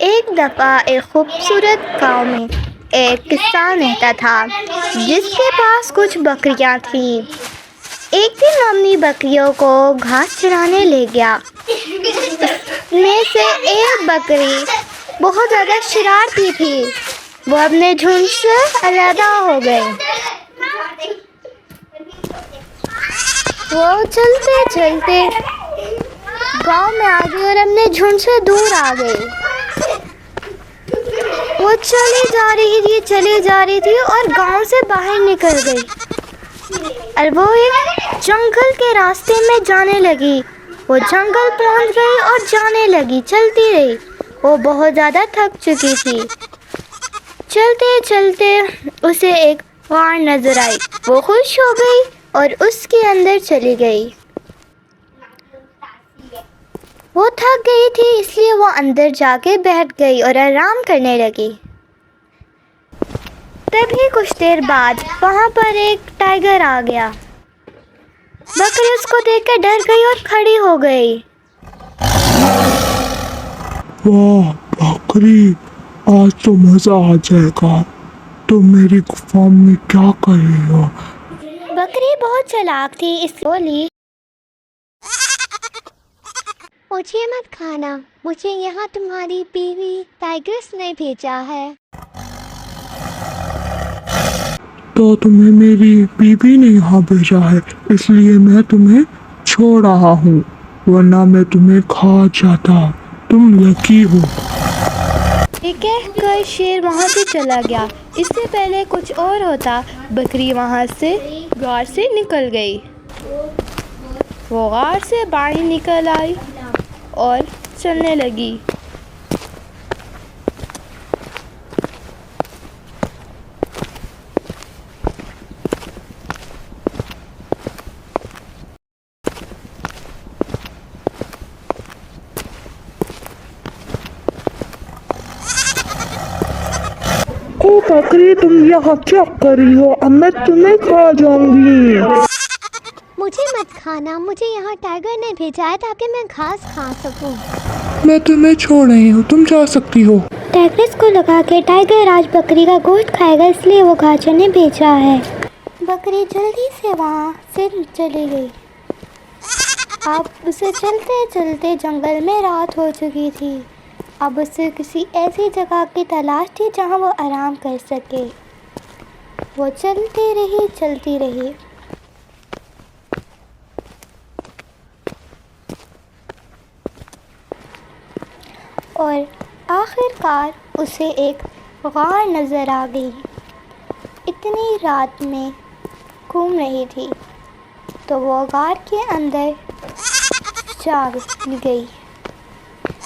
एक दफ़ा एक खूबसूरत गांव में एक किसान रहता था जिसके पास कुछ बकरियां थीं। एक दिन मम्मी बकरियों को घास चराने ले गया। उसमें से एक बकरी बहुत ज़्यादा शरारती थी। वो अपने झुंड से अलग हो गई। वो चलते चलते गांव में आ गई और अपने झुंड से दूर आ गई। वो चली जा रही थी और गांव से बाहर निकल गई और वो एक जंगल के रास्ते में जाने लगी। वो जंगल पहुंच गई और जाने लगी, चलती रही। वो बहुत ज़्यादा थक चुकी थी। चलते चलते उसे एक गाड़ नज़र आई। वो खुश हो गई और उसके अंदर चली गई। वो थक गई थी इसलिए वो अंदर जाके बैठ गई और आराम करने लगी। तभी कुछ देर बाद वहाँ पर एक टाइगर आ गया। बकरी उसको देखकर डर गई और खड़ी हो गई। वाह बकरी, आज तो मजा आ जाएगा। तुम मेरी गुफा में क्या कर रही हो? बकरी बहुत चालाक थी, इसलिए बोली, मुझे मत खाना, मुझे यहाँ तुम्हारी बीवी टाइगर्स ने भेजा है। तो तुम्हें मेरी बीवी ने यहाँ भेजा है, इसलिए मैं तुम्हें छोड़ रहा हूँ, वरना मैं तुम्हें खा जाता। तुम लकी हो। ठीक है, कल शेर वहाँ से चला गया। इससे पहले कुछ और होता, बकरी वहाँ से गार से निकल गई। वो गार से बाहर निकल आई और चलने लगी। ओ बकरी, तुम यहाँ क्या कर रही हो? अब मैं तुम्हें खा जाऊंगी। मुझे मत खाना, मुझे यहाँ टाइगर ने भेजा है ताकि मैं घास खा सकूं। मैं तुम्हें छोड़ रही हूँ, तुम जा सकती हो। टाइगर्स को लगा कि टाइगर आज बकरी का गोश्त खाएगा, इसलिए वो घास ने भेजा है। बकरी जल्दी से वहाँ से चली गई। अब उसे चलते चलते जंगल में रात हो चुकी थी। अब उसे किसी ऐसी जगह की तलाश थी जहाँ वो आराम कर सके। वो चलती रही। और आखिरकार उसे एक गार नज़र आ गई। इतनी रात में घूम रही थी तो वो गार के अंदर जा गई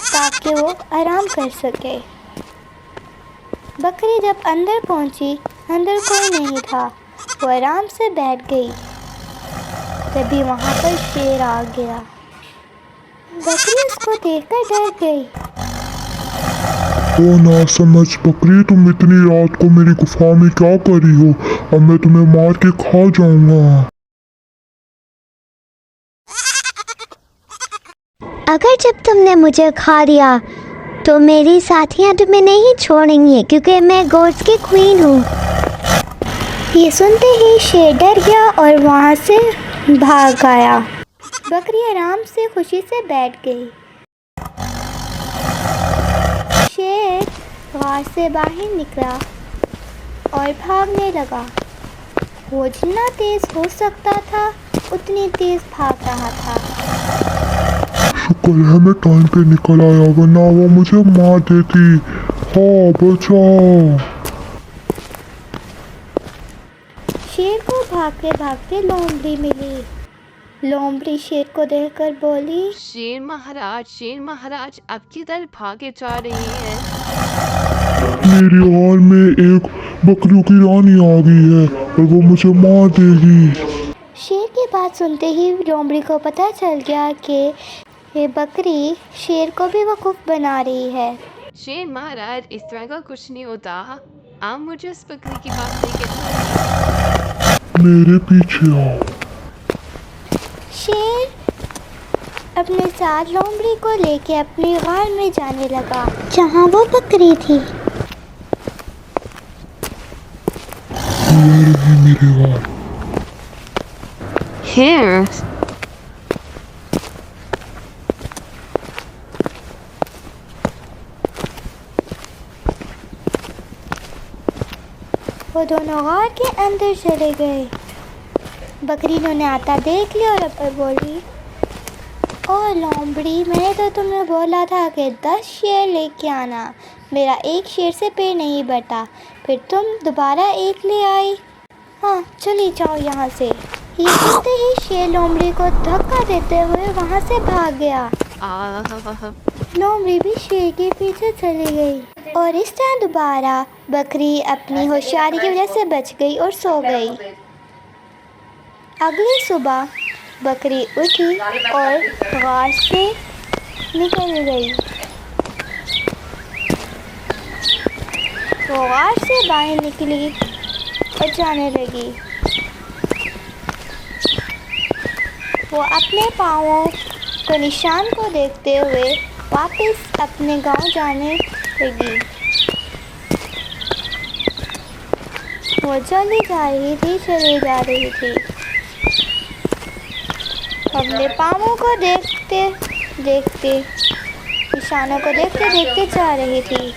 ताकि वो आराम कर सके। बकरी जब अंदर पहुंची, अंदर कोई नहीं था। वो आराम से बैठ गई। तभी वहाँ पर शेर आ गया। बकरी उसको देखकर डर गई। ओ ना समझ बकरी, तुम इतनी रात को मेरी गुफा में क्या कर रही हो? अब मैं तुम्हें मार के खा जाऊंगा। अगर जब तुमने मुझे खा दिया तो मेरी साथियाँ तुम्हें नहीं छोड़ेंगी, क्योंकि मैं गोश्त की क्वीन हूँ। ये सुनते ही शेर डर गया और वहाँ से भाग आया। बकरी आराम से खुशी से बैठ गई। शेर गार से बाहर निकला और भागने लगा। वो जितना तेज हो सकता था उतनी तेज भाग रहा था। शुक्र है मैं टाइम पे निकल आया, वरना वो मुझे मार देती। हाँ बचाओ। शेर को भागते भागते लोमड़ी मिली। लोमड़ी शेर को देखकर बोली, शेर महाराज अब किधर भागे जा रही हैं? मेरी हार में एक बकरियों की रानी आ गई है और वो मुझे मार देगी। शेर की बात सुनते ही लोमड़ी को पता चल गया कि ये बकरी शेर को भी वकूफ़ बना रही है। शेर महाराज, इस तरह का कुछ नहीं होता। आप मुझे उस बकरी की बात लेके चलिए। मेरे पीछे आओ। शेर अपने साथ लोमड़ी को लेके अपनी गार में जाने लगा जहाँ वो बकरी थी। ये रही मेरी गार। Here. वो दोनों गार के अंदर चले गए। बकरी ने उन्हें आता देख लिया और अब बोली, ओ लोमड़ी, मैंने तो तुम्हें बोला था कि 10 शेर लेके आना, मेरा एक शेर से पेट नहीं भरता, फिर तुम दोबारा एक ले आई। हाँ, चली जाओ यहाँ से। ये कहते ही शेर लोमड़ी को धक्का देते हुए वहाँ से भाग गया। लोमड़ी भी शेर के पीछे चली गई और इस तरह दोबारा बकरी अपनी होशियारी की वजह से बच गई और सो गई। अगली सुबह बकरी उठी और गार से निकल गई। वो गार से बाहर निकली और जाने लगी। वो अपने पाँवों को निशान को देखते हुए वापस अपने गांव जाने लगी। वो चली जा रही थी, चली जा रही थी, अपने पाँवों को देखते देखते, निशानों को देखते देखते जा रही थी।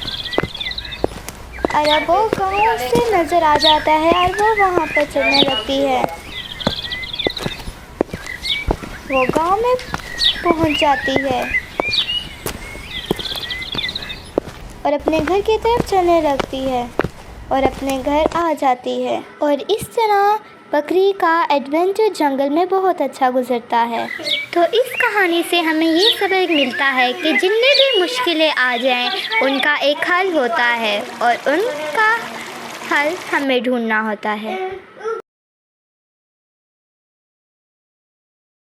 और अब वो गाँव से नज़र आ जाता है और वो वहाँ पर चलने लगती है। वो गांव में पहुँच जाती है और अपने घर की तरफ चलने लगती है और अपने घर आ जाती है। और इस तरह बकरी का एडवेंचर जंगल में बहुत अच्छा गुजरता है। तो इस कहानी से हमें ये सबक मिलता है कि जितनी भी मुश्किलें आ जाएं, उनका एक हल होता है और उनका हल हमें ढूंढना होता है।